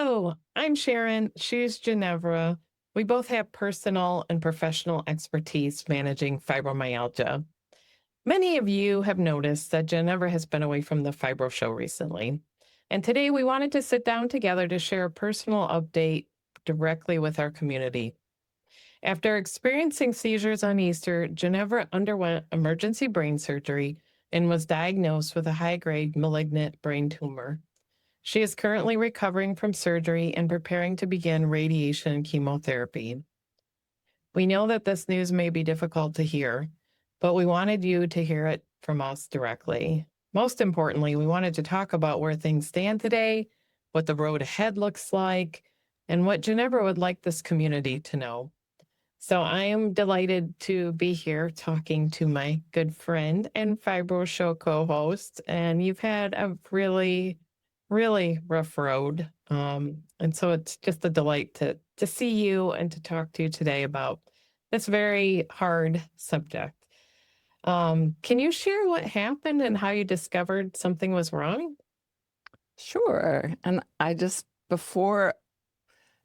Hello, I'm Sharon. She's Ginevra. We both have personal and professional expertise managing fibromyalgia. Many of you have noticed that Ginevra has been away from the Fibro Show recently. And today we wanted to sit down together to share a personal update directly with our community. After experiencing seizures on Easter, Ginevra underwent emergency brain surgery and was diagnosed with a high grade malignant brain tumor. She is currently recovering from surgery and preparing to begin radiation and chemotherapy. We know that this news may be difficult to hear, but we wanted you to hear it from us directly. Most importantly, we wanted to talk about where things stand today, what the road ahead looks like, and what Ginevra would like this community to know. So I am delighted to be here talking to my good friend and Fibro Show co-host. And you've had a really rough road. And so it's just a delight to see you and to talk to you today about this very hard subject. Can you share what happened and how you discovered something was wrong? Sure. And before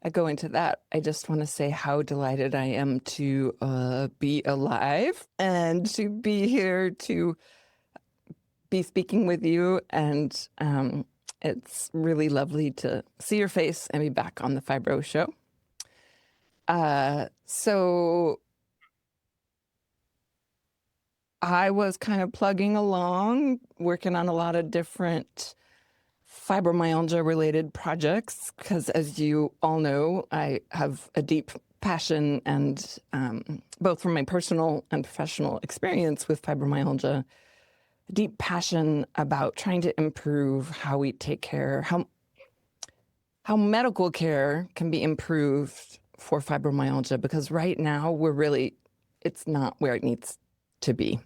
I go into that, I just want to say how delighted I am to be alive and to be here to be speaking with you. And it's really lovely to see your face and be back on the Fibro Show. So I was kind of plugging along, working on a lot of different fibromyalgia related projects because, as you all know, I have a deep passion and both from my personal and professional experience with fibromyalgia, a deep passion about trying to improve how we take care, how medical care can be improved for fibromyalgia, because right now it's not where it needs to be.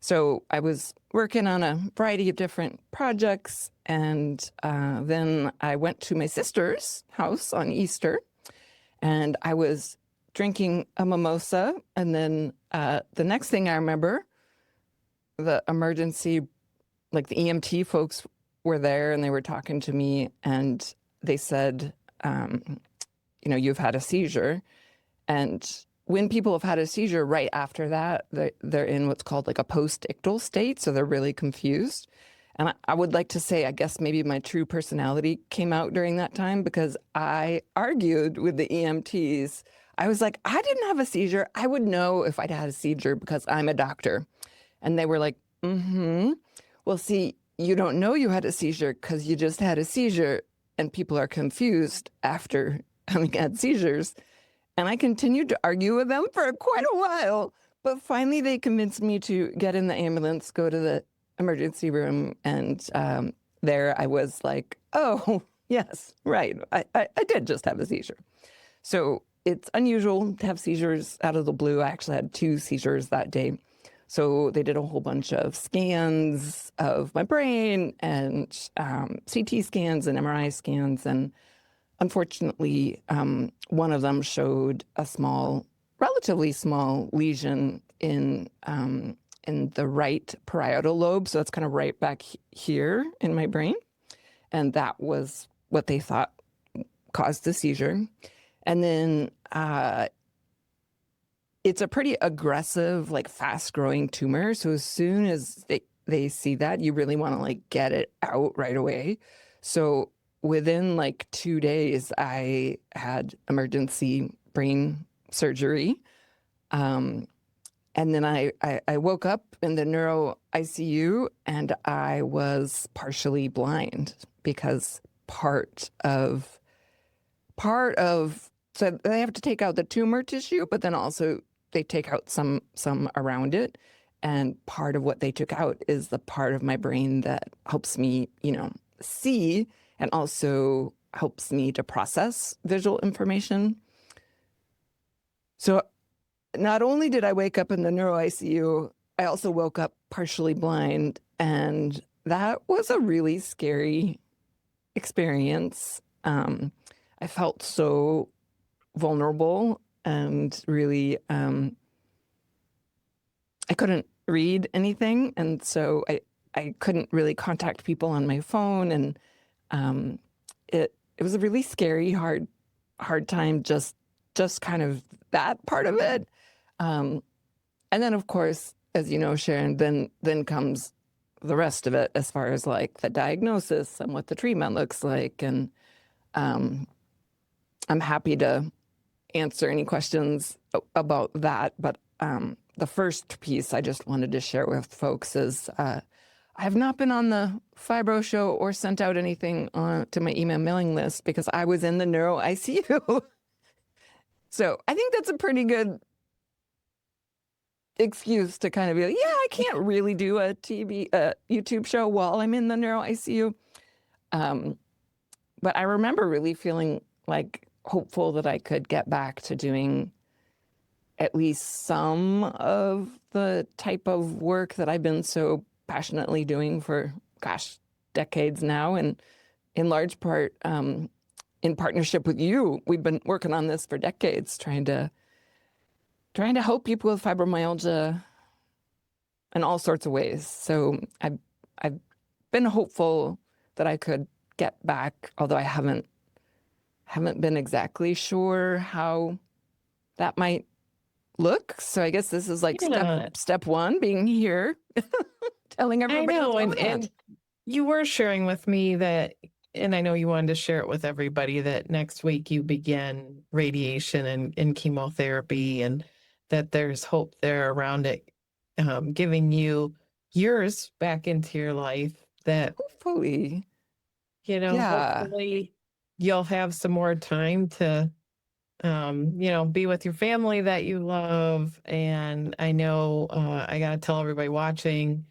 So I was working on a variety of different projects, and then I went to my sister's house on Easter, and I was drinking a mimosa, and then the next thing I remember, the EMT folks were there, and they were talking to me, and they said, you've had a seizure. And when people have had a seizure right after that, they're in what's called like a post-ictal state, so they're really confused. And I would like to say, I guess maybe my true personality came out during that time, because I argued with the EMTs. I was like, I didn't have a seizure. I would know if I'd had a seizure because I'm a doctor. And they were like, well, see, you don't know you had a seizure because you just had a seizure, and people are confused after having had seizures. And I continued to argue with them for quite a while, but finally they convinced me to get in the ambulance, go to the emergency room, and there I was like, oh, yes, right, I did just have a seizure. So it's unusual to have seizures out of the blue. I actually had 2 seizures that day. So they did a whole bunch of scans of my brain and CT scans and MRI scans, and unfortunately, one of them showed a relatively small lesion in the right parietal lobe. So it's kind of right back here in my brain. And that was what they thought caused the seizure. And then it's a pretty aggressive, like fast-growing tumor. So as soon as they see that, you really want to like get it out right away. So within like 2 days, I had emergency brain surgery. And then I woke up in the neuro ICU, and I was partially blind because part of so they have to take out the tumor tissue, but then also they take out some around it. And part of what they took out is the part of my brain that helps me, see, and also helps me to process visual information. So not only did I wake up in the neuro ICU, I also woke up partially blind, and that was a really scary experience. I felt so vulnerable and really, I couldn't read anything, and so I couldn't really contact people on my phone, and was a really scary, hard time, just kind of that part of it. And then, of course, as you know, Sharon, then comes the rest of it as far as like the diagnosis and what the treatment looks like. And I'm happy to answer any questions about that. But the first piece I just wanted to share with folks is I have not been on the Fibro Show or sent out anything to my email mailing list because I was in the neuro ICU. So I think that's a pretty good excuse to kind of be like, yeah, I can't really do a YouTube show while I'm in the neuro ICU. But I remember really feeling like hopeful that I could get back to doing at least some of the type of work that I've been so passionately doing for, gosh, decades now. And in large part, in partnership with you, we've been working on this for decades, trying to help people with fibromyalgia in all sorts of ways. So I've been hopeful that I could get back, although I haven't been exactly sure how that might look. So I guess this is like step one, being here, telling everybody. I know, and you were sharing with me that, and I know you wanted to share it with everybody, that next week you begin radiation and chemotherapy, and that there's hope there around it, giving you years back into your life that hopefully, hopefully you'll have some more time to, be with your family that you love. And I know I got to tell everybody watching,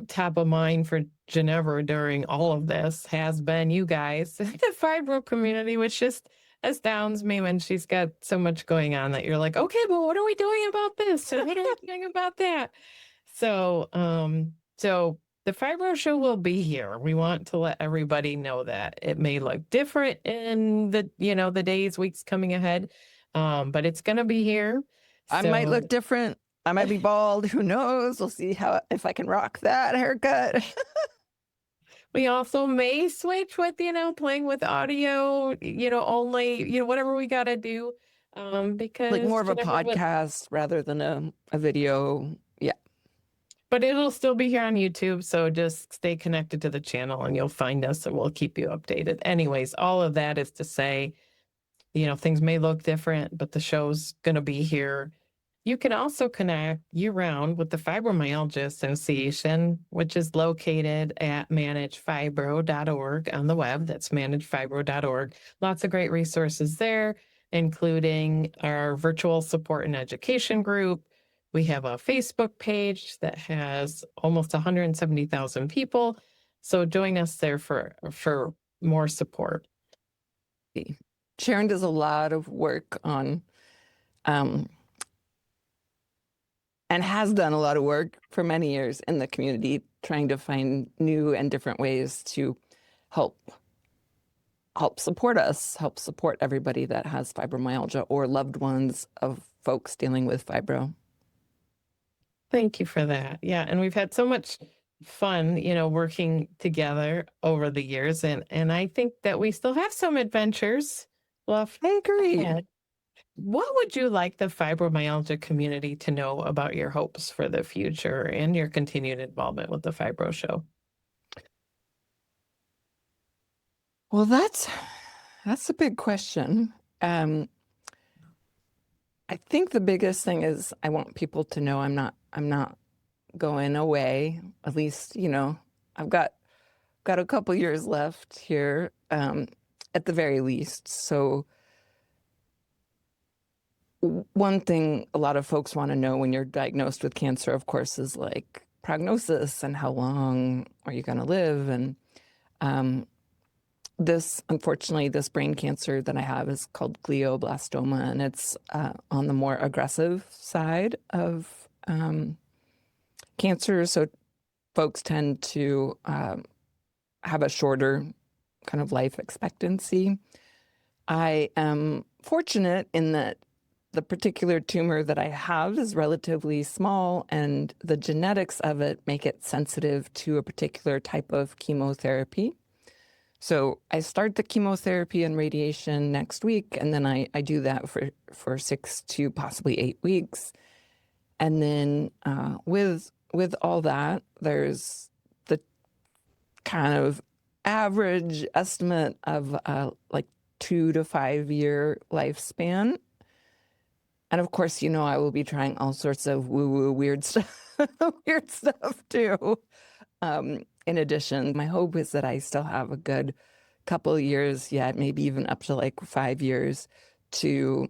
top of mind for Ginevra during all of this has been you guys, the fibro community, which just astounds me when she's got so much going on that you're like, okay, but what are we doing about this? And what are we doing about that? So, so the Fibro Show will be here. We want to let everybody know that it may look different in the, the days, weeks coming ahead. But it's going to be here. I might look different. I might be bald. Who knows? We'll see if I can rock that haircut. We also may switch with, playing with audio, only, whatever we got to do. Because like more of a podcast rather than a video. Yeah. But it'll still be here on YouTube. So just stay connected to the channel and you'll find us and we'll keep you updated. Anyways, all of that is to say, things may look different, but the show's going to be here. You can also connect year-round with the Fibromyalgia Association, which is located at managefibro.org on the web. That's managefibro.org. Lots of great resources there, including our virtual support and education group. We have a Facebook page that has almost 170,000 people. So join us there for more support. Sharon does a lot of work on and has done a lot of work for many years in the community, trying to find new and different ways to help support us, help support everybody that has fibromyalgia or loved ones of folks dealing with fibro. Thank you for that. Yeah, and we've had so much fun, working together over the years, and I think that we still have some adventures left. I agree. Ahead. What would you like the fibromyalgia community to know about your hopes for the future and your continued involvement with the Fibro Show? Well, that's a big question. I think the biggest thing is I want people to know I'm not going away. At least, I've got a couple years left here, at the very least. So one thing a lot of folks want to know when you're diagnosed with cancer, of course, is like prognosis and how long are you going to live? And unfortunately, this brain cancer that I have is called glioblastoma, and it's on the more aggressive side of cancer. So folks tend to have a shorter kind of life expectancy. I am fortunate in that the particular tumor that I have is relatively small, and the genetics of it make it sensitive to a particular type of chemotherapy. So I start the chemotherapy and radiation next week, and then I do that for 6 to possibly 8 weeks. And then with all that, there's the kind of average estimate of like 2 to 5 year lifespan. And of course, I will be trying all sorts of woo-woo weird stuff, weird stuff too. In addition, my hope is that I still have a good couple of years yet, maybe even up to like 5 years, to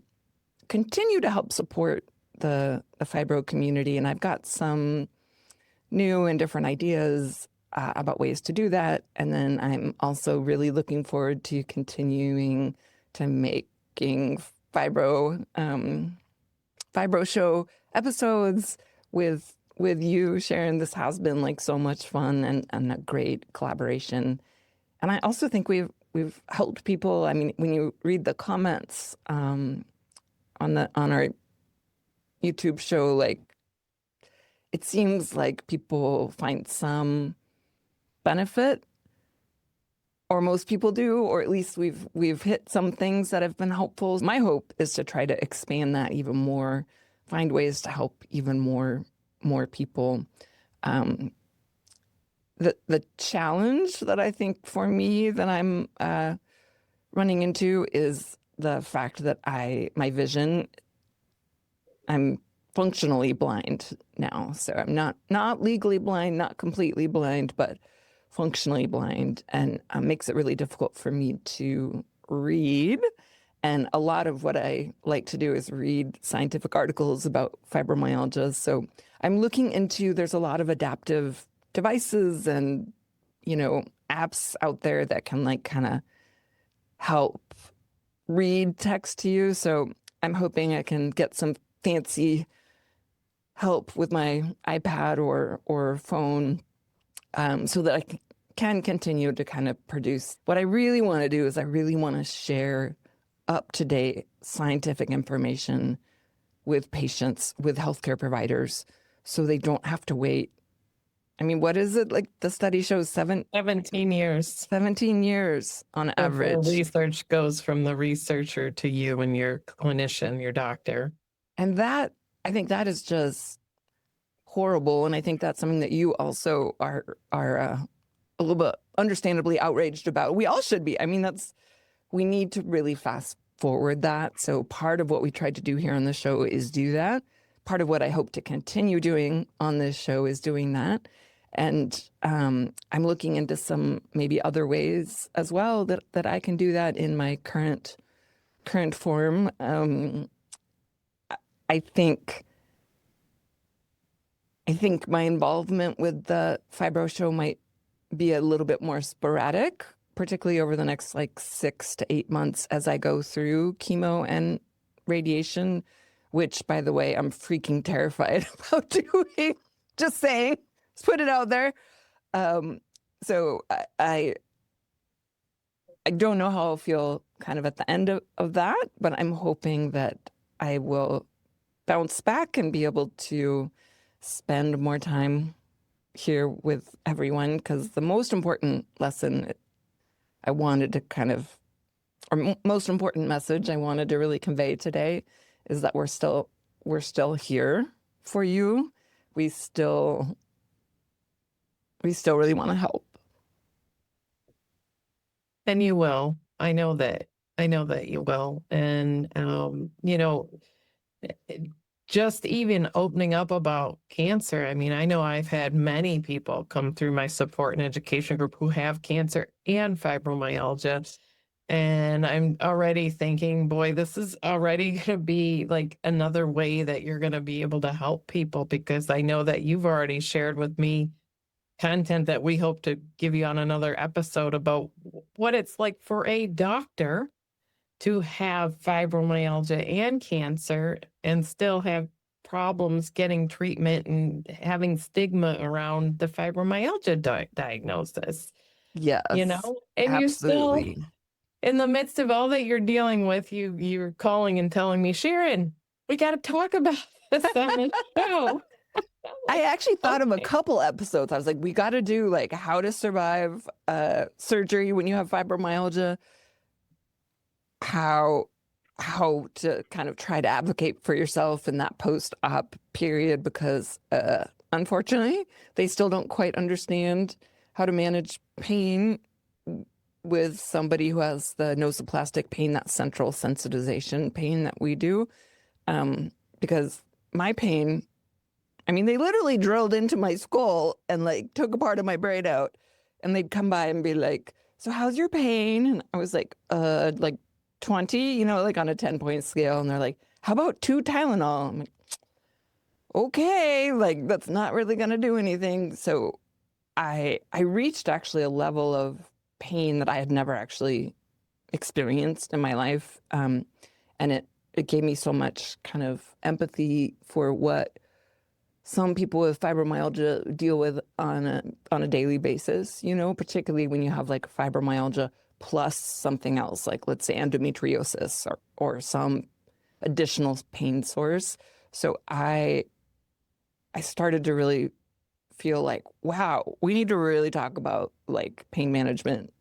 continue to help support the fibro community. And I've got some new and different ideas about ways to do that. And then I'm also really looking forward to continuing to making Fibro Show episodes with you, Sharon. This has been like so much fun and a great collaboration. And I also think we've helped people. I mean, when you read the comments on our YouTube show, like, it seems like people find some benefit, or most people do, or at least we've hit some things that have been helpful. My hope is to try to expand that even more, find ways to help even more people. The challenge that I think for me that I'm running into is the fact that my vision, I'm functionally blind now. So I'm not legally blind, not completely blind, but functionally blind, and makes it really difficult for me to read. And a lot of what I like to do is read scientific articles about fibromyalgia. So I'm looking into, there's a lot of adaptive devices and, apps out there that can like kind of help read text to you. So I'm hoping I can get some fancy help with my iPad or phone, so that I can continue to kind of produce. What I really want to do is I really want to share up-to-date scientific information with patients, with healthcare providers, so they don't have to wait. I mean, what is it? Like the study shows 17 years 17 years on before average. research goes from the researcher to you and your clinician, your doctor. And that, I think that is just horrible. And I think that's something that you also are a little bit understandably outraged about. We all should be. I mean, we need to really fast forward that. So part of what we tried to do here on the show is do that. Part of what I hope to continue doing on this show is doing that. And I'm looking into some maybe other ways as well that I can do that in my current form. I think my involvement with the Fibro Show might be a little bit more sporadic, particularly over the next like 6 to 8 months as I go through chemo and radiation, which, by the way, I'm freaking terrified about doing. Just saying, let's put it out there. So I don't know how I'll feel kind of at the end of that, but I'm hoping that I will bounce back and be able to spend more time here with everyone, because the most important lesson I wanted to kind of, or most important message I wanted to really convey today is that we're still here for you. We still really want to help. And you will. I know that you will. And just even opening up about cancer. I mean, I know I've had many people come through my support and education group who have cancer and fibromyalgia. And I'm already thinking, boy, this is already going to be like another way that you're going to be able to help people, because I know that you've already shared with me content that we hope to give you on another episode about what it's like for a doctor to have fibromyalgia and cancer and still have problems getting treatment and having stigma around the fibromyalgia diagnosis. Yes, and absolutely. You still, in the midst of all that you're dealing with, you're calling and telling me, Sharon, we got to talk about this on the show. I actually thought of a Okay. couple episodes. I was like, we got to do like how to survive surgery when you have fibromyalgia, how to kind of try to advocate for yourself in that post-op period, because unfortunately they still don't quite understand how to manage pain with somebody who has the nosoplastic pain, that central sensitization pain that we do. Because my pain, I mean, they literally drilled into my skull and like took a part of my brain out, and they'd come by and be like, "So how's your pain?" And I was like 20, like on a 10-point scale. And they're like, "How about 2 Tylenol?" I'm like, okay, like that's not really gonna do anything. So I reached actually a level of pain that I had never actually experienced in my life. And it gave me so much kind of empathy for what some people with fibromyalgia deal with on a daily basis, particularly when you have like fibromyalgia plus something else, like let's say endometriosis or some additional pain source. So I started to really feel like, wow, we need to really talk about like pain management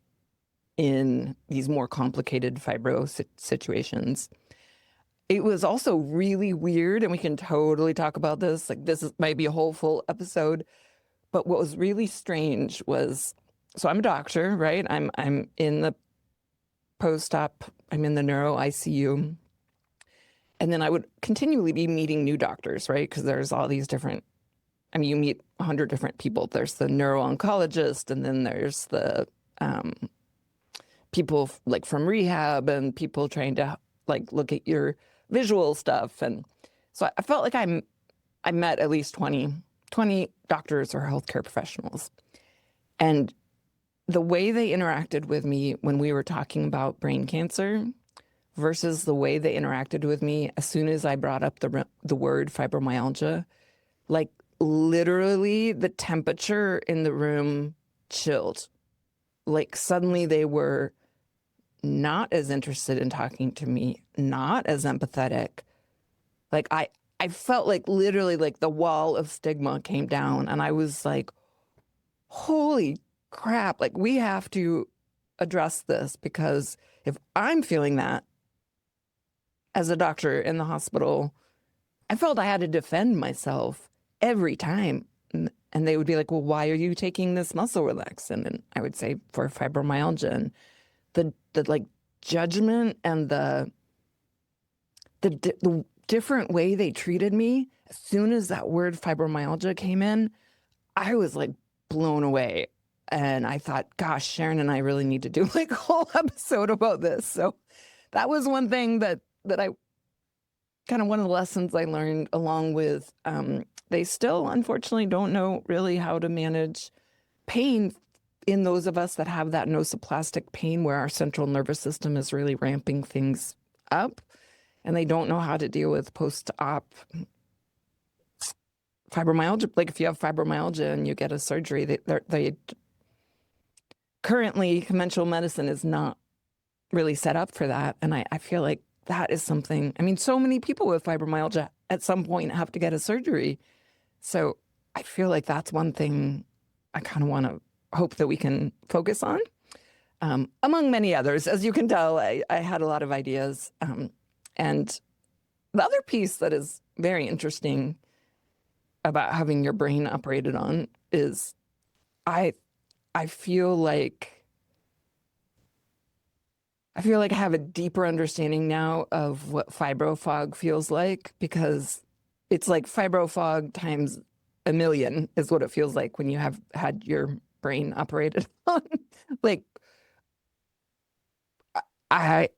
in these more complicated fibro situations. It was also really weird, and we can totally talk about this. Like might be a whole full episode, but what was really strange was, so I'm a doctor, right? I'm in the post-op, I'm in the neuro ICU, and then I would continually be meeting new doctors, right? Because there's all these different, I mean, you meet 100 different people. There's the neuro-oncologist, and then there's the people like from rehab and people trying to like look at your visual stuff. And so I felt like I met at least 20 doctors or healthcare professionals. And the way they interacted with me when we were talking about brain cancer versus the way they interacted with me as soon as I brought up the word fibromyalgia, like literally the temperature in the room chilled. Like suddenly they were not as interested in talking to me, not as empathetic. Like I felt like literally like the wall of stigma came down, and I was like, holy crap, like we have to address this, because if I'm feeling that as a doctor in the hospital, I felt I had to defend myself every time. And they would be like, well, why are you taking this muscle relaxant? And I would say for fibromyalgia. And the like judgment and the different way they treated me, as soon as that word fibromyalgia came in, I was like blown away. And I thought, gosh, Sharon and I really need to do like a whole episode about this. So that was one thing that I kind of, one of the lessons I learned, along with they still unfortunately don't know really how to manage pain in those of us that have that nosoplastic pain, where our central nervous system is really ramping things up, and they don't know how to deal with post-op fibromyalgia. Like if you have fibromyalgia and you get a surgery, they currently conventional medicine is not really set up for that. And I feel like that is something, I mean, so many people with fibromyalgia at some point have to get a surgery. So I feel like that's one thing I kind of want to hope that we can focus on, among many others. As you can tell, I had a lot of ideas. And the other piece that is very interesting about having your brain operated on is I feel like I have a deeper understanding now of what fibro fog feels like, because it's like fibro fog times a million is what it feels like when you have had your brain operated on. Like I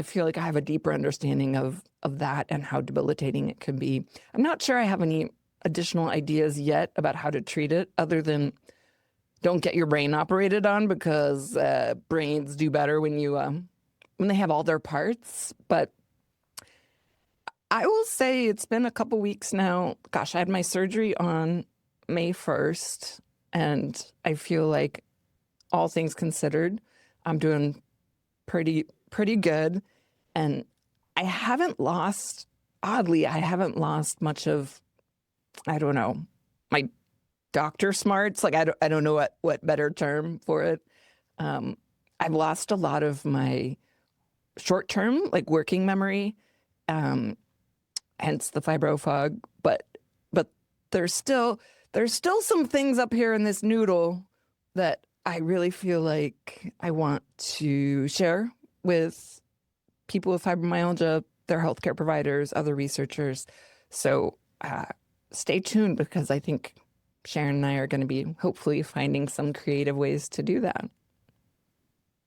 feel like I have a deeper understanding of that and how debilitating it can be. I'm not sure I have any additional ideas yet about how to treat it, other than don't get your brain operated on, because brains do better when they have all their parts. But I will say it's been a couple weeks now. Gosh, I had my surgery on May 1st, and I feel like, all things considered, I'm doing pretty good. And oddly, I haven't lost much of I don't know, my doctor smarts. Like I don't know what better term for it. Um, I've lost a lot of my short term, like working memory, um, hence the fibro fog. But there's still some things up here in this noodle that I really feel like I want to share with people with fibromyalgia, their healthcare providers, other researchers. So stay tuned, because I think Sharon and I are going to be hopefully finding some creative ways to do that.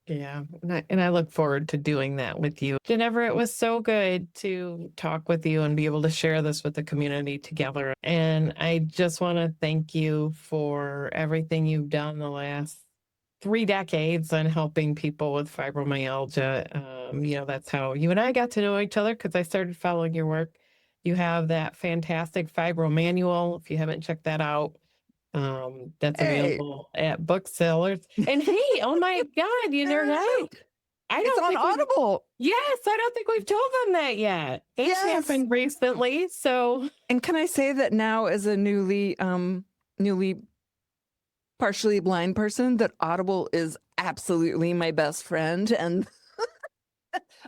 Yeah, and I look forward to doing that with you. Ginevra, it was so good to talk with you and be able to share this with the community together. And I just want to thank you for everything you've done the last 3 decades on helping people with fibromyalgia. That's how you and I got to know each other, because I started following your work. You have that fantastic Fibro Manual. If you haven't checked that out, that's Hey, available at booksellers. And hey, oh my God, you're right. I it's don't on think we've, Audible. yes, I don't think we've told them that yet. It's Yes. happened recently. So, And can I say that now, as a newly partially blind person, that Audible is absolutely my best friend. And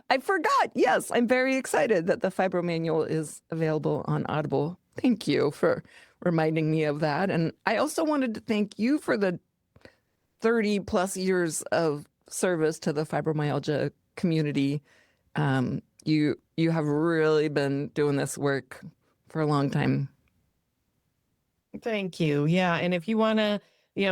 I forgot. Yes, I'm very excited that the Fibro Manual is available on Audible. Thank you for reminding me of that. And I also wanted to thank you for the 30 plus years of service to the fibromyalgia community. You have really been doing this work for a long time. thank you. Yeah. And if you want to,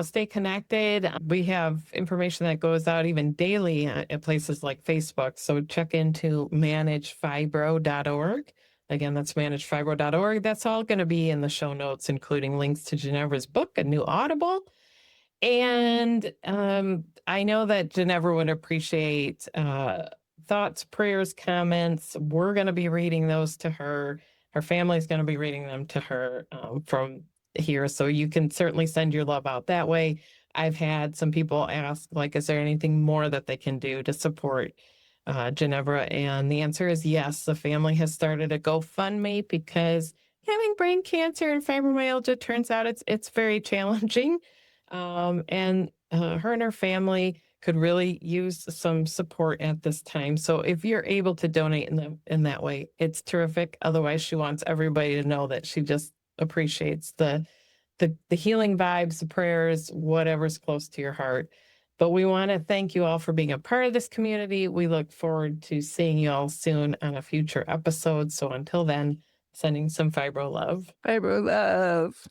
stay connected, we have information that goes out even daily at places like Facebook. So check into managefibro.org. Again, that's managefibro.org. That's all going to be in the show notes, including links to Ginevra's book, A New Audible. And I know that Ginevra would appreciate thoughts, prayers, comments. We're going to be reading those to her. Her family's going to be reading them to her from here. So you can certainly send your love out that way. I've had some people ask, like, is there anything more that they can do to support Ginevra? And the answer is yes. The family has started a GoFundMe, because having brain cancer and fibromyalgia turns out it's very challenging. And her and her family could really use some support at this time. So if you're able to donate in that way, it's terrific. Otherwise, she wants everybody to know that she just appreciates the healing vibes, the prayers, whatever's close to your heart. But we want to thank you all for being a part of this community. We look forward to seeing you all soon on a future episode. So until then, sending some fibro love. Fibro love.